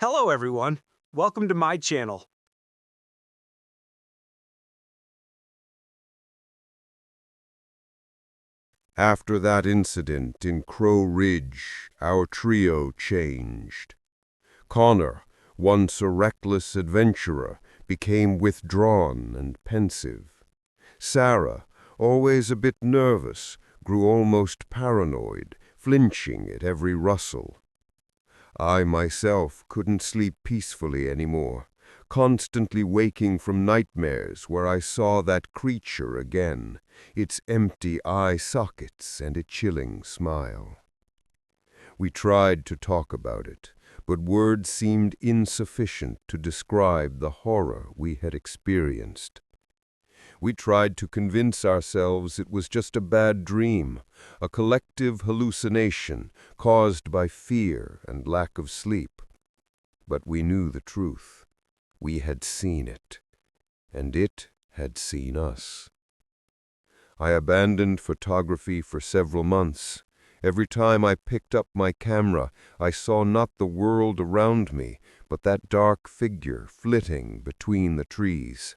Hello everyone, welcome to my channel. After that incident in Crow Ridge, our trio changed. Connor, once a reckless adventurer, became withdrawn and pensive. Sarah, always a bit nervous, grew almost paranoid, flinching at every rustle. I myself couldn't sleep peacefully anymore, constantly waking from nightmares where I saw that creature again, its empty eye sockets and a chilling smile. We tried to talk about it, but words seemed insufficient to describe the horror we had experienced. We tried to convince ourselves it was just a bad dream, a collective hallucination caused by fear and lack of sleep. But we knew the truth. We had seen it, and it had seen us. I abandoned photography for several months. Every time I picked up my camera, I saw not the world around me, but that dark figure flitting between the trees.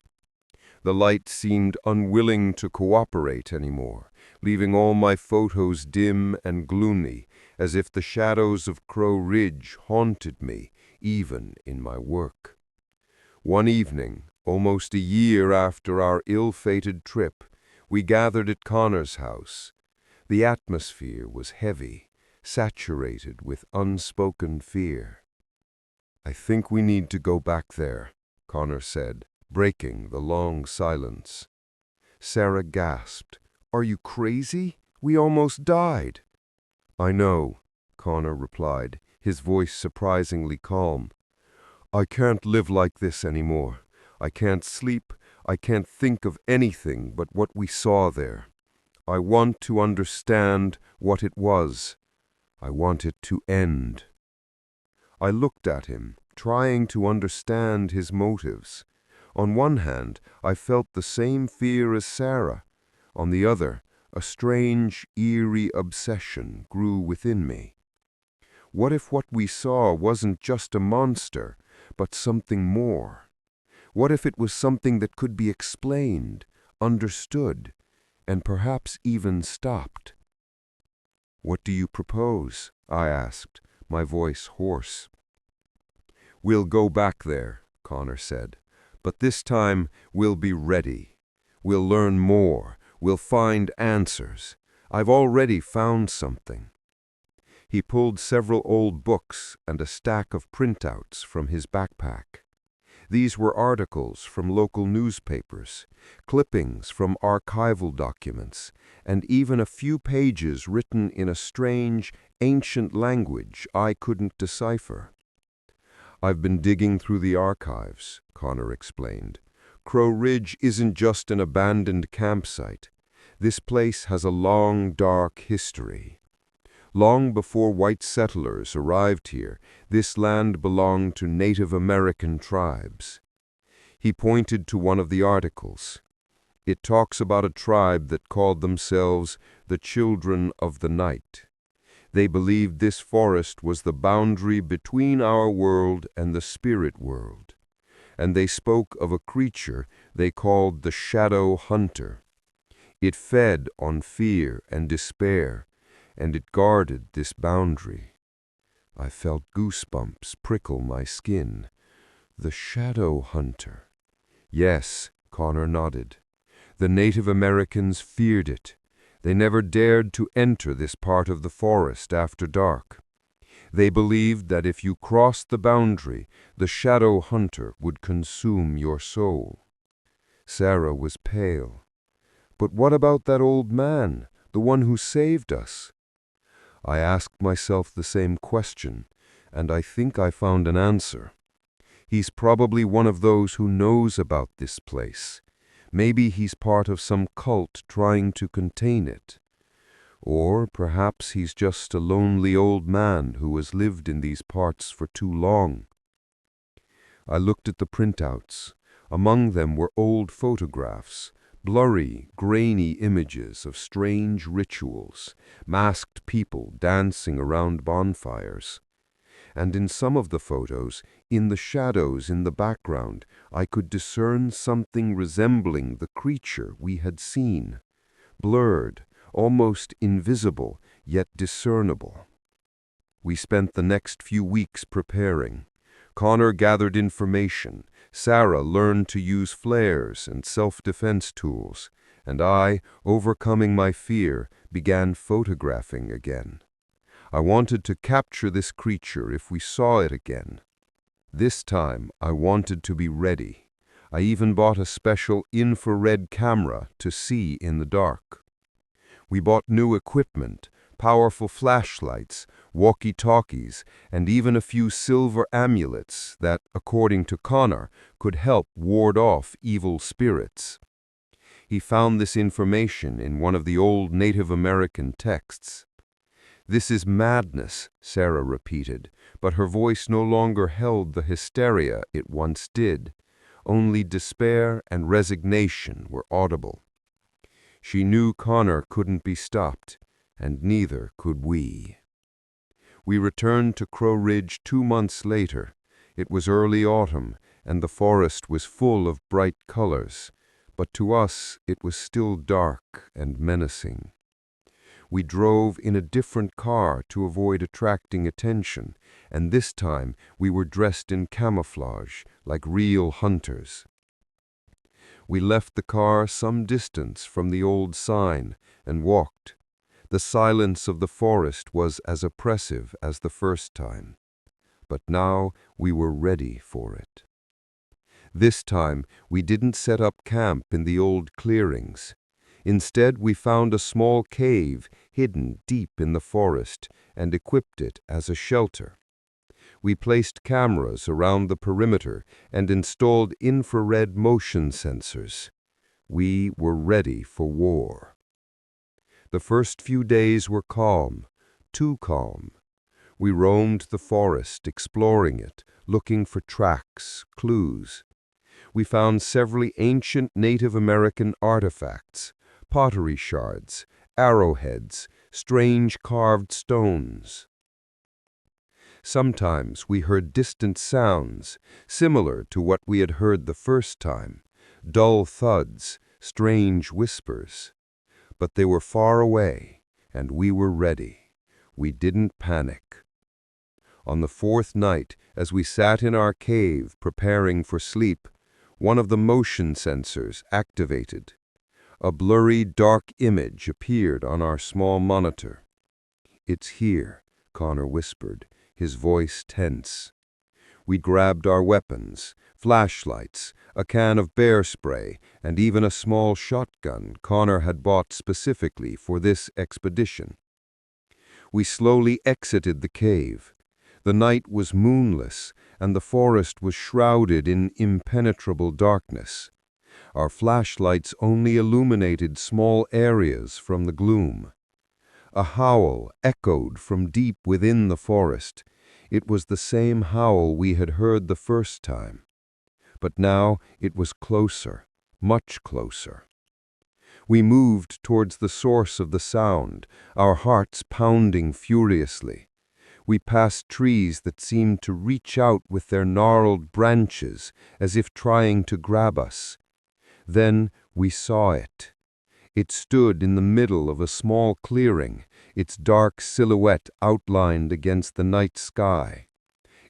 The light seemed unwilling to cooperate anymore, leaving all my photos dim and gloomy, as if the shadows of Crow Ridge haunted me, even in my work. One evening, almost a year after our ill-fated trip, we gathered at Connor's house. The atmosphere was heavy, saturated with unspoken fear. "I think we need to go back there," Connor said, breaking the long silence. Sarah gasped. "Are you crazy? We almost died." "I know," Connor replied, his voice surprisingly calm. "I can't live like this anymore. I can't sleep. I can't think of anything but what we saw there. I want to understand what it was. I want it to end." I looked at him, trying to understand his motives. On one hand, I felt the same fear as Sarah. On the other, a strange, eerie obsession grew within me. What if what we saw wasn't just a monster, but something more? What if it was something that could be explained, understood, and perhaps even stopped? "What do you propose?" I asked, my voice hoarse. "We'll go back there," Connor said. "But this time we'll be ready. We'll learn more. We'll find answers. I've already found something." He pulled several old books and a stack of printouts from his backpack. These were articles from local newspapers, clippings from archival documents, and even a few pages written in a strange, ancient language I couldn't decipher. "I've been digging through the archives," Connor explained. "Crow Ridge isn't just an abandoned campsite. This place has a long, dark history. Long before white settlers arrived here, this land belonged to Native American tribes." He pointed to one of the articles. "It talks about a tribe that called themselves the Children of the Night. They believed this forest was the boundary between our world and the spirit world, and they spoke of a creature they called the Shadow Hunter. It fed on fear and despair, and it guarded this boundary." I felt goosebumps prickle my skin. "The Shadow Hunter." "Yes," Connor nodded. "The Native Americans feared it. They never dared to enter this part of the forest after dark. They believed that if you crossed the boundary, the Shadow Hunter would consume your soul." Sarah was pale. "But what about that old man, the one who saved us?" I asked myself the same question, and I think I found an answer. He's probably one of those who knows about this place. Maybe he's part of some cult trying to contain it. Or perhaps he's just a lonely old man who has lived in these parts for too long. I looked at the printouts. Among them were old photographs, blurry, grainy images of strange rituals, masked people dancing around bonfires. And in some of the photos, in the shadows in the background, I could discern something resembling the creature we had seen. Blurred, almost invisible, yet discernible. We spent the next few weeks preparing. Connor gathered information, Sarah learned to use flares and self-defense tools, and I, overcoming my fear, began photographing again. I wanted to capture this creature if we saw it again. This time, I wanted to be ready. I even bought a special infrared camera to see in the dark. We bought new equipment, powerful flashlights, walkie-talkies, and even a few silver amulets that, according to Connor, could help ward off evil spirits. He found this information in one of the old Native American texts. "This is madness," Sarah repeated, but her voice no longer held the hysteria it once did. Only despair and resignation were audible. She knew Connor couldn't be stopped, and neither could we. We returned to Crow Ridge 2 months later. It was early autumn, and the forest was full of bright colors, but to us it was still dark and menacing. We drove in a different car to avoid attracting attention, and this time we were dressed in camouflage, like real hunters. We left the car some distance from the old sign and walked. The silence of the forest was as oppressive as the first time, but now we were ready for it. This time we didn't set up camp in the old clearings. Instead, we found a small cave hidden deep in the forest and equipped it as a shelter. We placed cameras around the perimeter and installed infrared motion sensors. We were ready for war. The first few days were calm, too calm. We roamed the forest, exploring it, looking for tracks, clues. We found several ancient Native American artifacts, pottery shards, arrowheads, strange carved stones. Sometimes we heard distant sounds, similar to what we had heard the first time, dull thuds, strange whispers. But they were far away, and we were ready. We didn't panic. On the 4th night, as we sat in our cave preparing for sleep, one of the motion sensors activated. A blurry, dark image appeared on our small monitor. "It's here," Connor whispered, his voice tense. We grabbed our weapons, flashlights, a can of bear spray, and even a small shotgun Connor had bought specifically for this expedition. We slowly exited the cave. The night was moonless, and the forest was shrouded in impenetrable darkness. Our flashlights only illuminated small areas from the gloom. A howl echoed from deep within the forest. It was the same howl we had heard the first time. But now it was closer, much closer. We moved towards the source of the sound, our hearts pounding furiously. We passed trees that seemed to reach out with their gnarled branches as if trying to grab us. Then we saw it. It stood in the middle of a small clearing, its dark silhouette outlined against the night sky.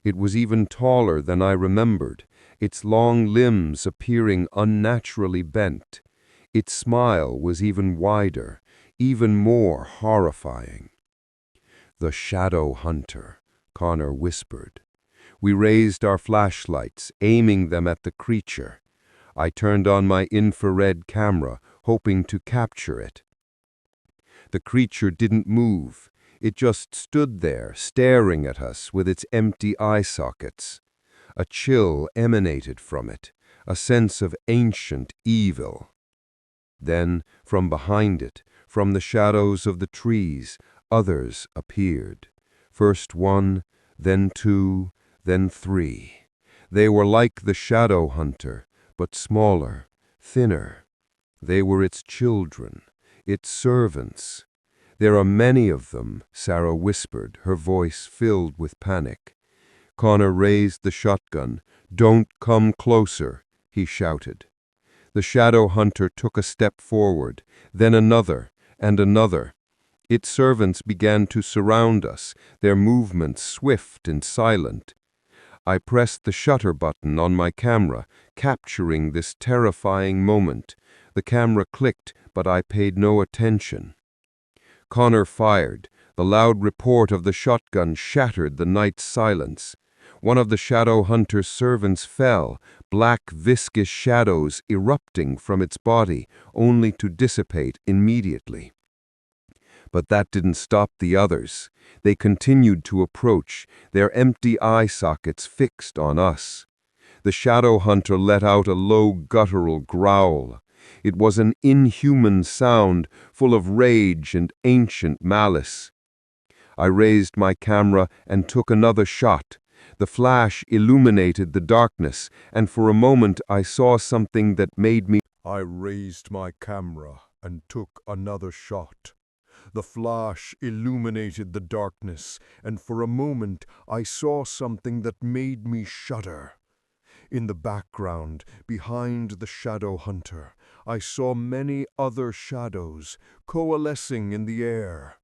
It was even taller than I remembered, its long limbs appearing unnaturally bent. Its smile was even wider, even more horrifying. "The Shadow Hunter," Connor whispered. We raised our flashlights, aiming them at the creature. I turned on my infrared camera, hoping to capture it. The creature didn't move. It just stood there, staring at us with its empty eye sockets. A chill emanated from it, a sense of ancient evil. Then, from behind it, from the shadows of the trees, others appeared. First one, then two, then three. They were like the Shadow Hunter, but smaller, thinner. They were its children, its servants. "There are many of them," Sarah whispered, her voice filled with panic. Connor raised the shotgun. "Don't come closer," he shouted. The shadow hunter took a step forward, then another and another. Its servants began to surround us, their movements swift and silent. I pressed the shutter button on my camera, capturing this terrifying moment. The camera clicked, but I paid no attention. Connor fired. The loud report of the shotgun shattered the night's silence. One of the shadow hunter's servants fell, black viscous shadows erupting from its body, only to dissipate immediately. But that didn't stop the others. They continued to approach, their empty eye sockets fixed on us. The shadow hunter let out a low guttural growl. It was an inhuman sound, full of rage and ancient malice. I raised my camera and took another shot. The flash illuminated the darkness, and for a moment I saw something that made me... I raised my camera and took another shot. The flash illuminated the darkness, and for a moment I saw something that made me shudder. In the background, behind the shadow hunter, I saw many other shadows coalescing in the air.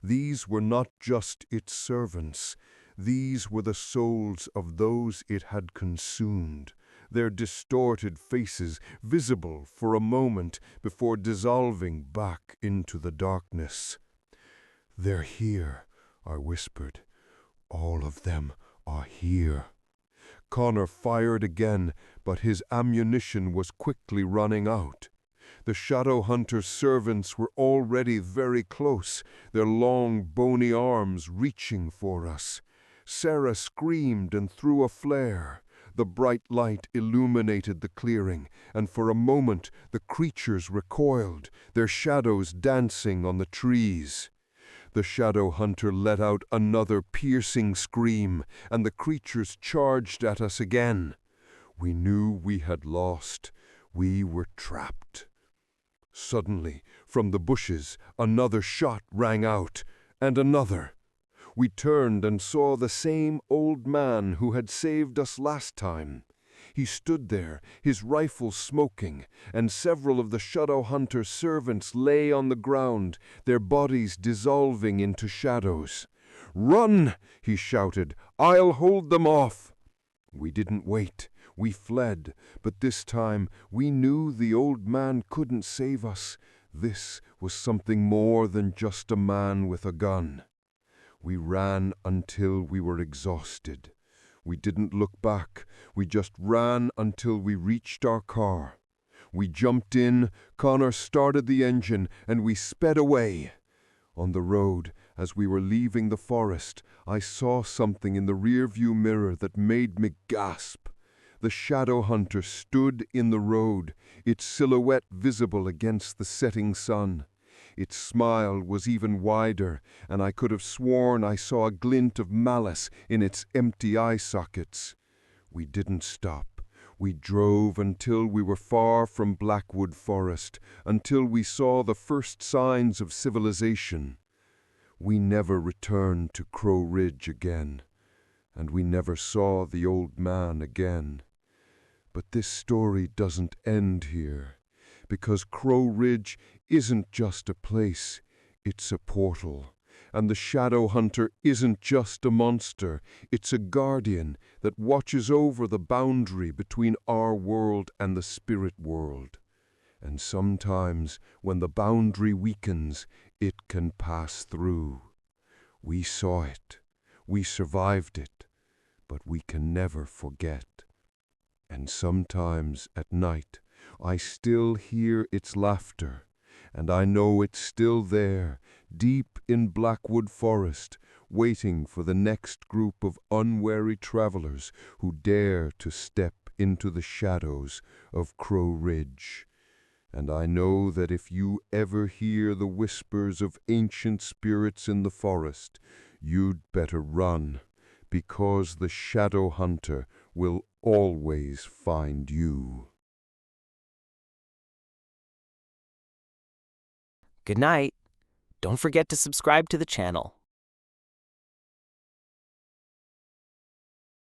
These were not just its servants. These were the souls of those it had consumed, their distorted faces visible for a moment before dissolving back into the darkness. "They're here," I whispered. "All of them are here." Connor fired again, but his ammunition was quickly running out. The shadow hunter's servants were already very close, their long, bony arms reaching for us. Sarah screamed and threw a flare. The bright light illuminated the clearing, and for a moment the creatures recoiled, their shadows dancing on the trees. The shadow hunter let out another piercing scream, and the creatures charged at us again. We knew we had lost. We were trapped. Suddenly, from the bushes, another shot rang out, and another. We turned and saw the same old man who had saved us last time. He stood there, his rifle smoking, and several of the shadow hunter's servants lay on the ground, their bodies dissolving into shadows. "Run!" he shouted. "I'll hold them off!" We didn't wait. We fled, but this time we knew the old man couldn't save us. This was something more than just a man with a gun. We ran until we were exhausted. We didn't look back. We just ran until we reached our car. We jumped in, Connor started the engine, and we sped away. On the road, as we were leaving the forest, I saw something in the rearview mirror that made me gasp. The shadow hunter stood in the road, its silhouette visible against the setting sun. Its smile was even wider, and I could have sworn I saw a glint of malice in its empty eye sockets. We didn't stop. We drove until we were far from Blackwood Forest, until we saw the first signs of civilization. We never returned to Crow Ridge again, and we never saw the old man again. But this story doesn't end here, because Crow Ridge isn't just a place, it's a portal. And the shadow hunter isn't just a monster, it's a guardian that watches over the boundary between our world and the spirit world. And sometimes, when the boundary weakens, it can pass through. We saw it, we survived it, but we can never forget. And sometimes at night, I still hear its laughter, and I know it's still there, deep in Blackwood Forest, waiting for the next group of unwary travelers who dare to step into the shadows of Crow Ridge. And I know that if you ever hear the whispers of ancient spirits in the forest, you'd better run, because the shadow hunter will always find you. Good night. Don't forget to subscribe to the channel.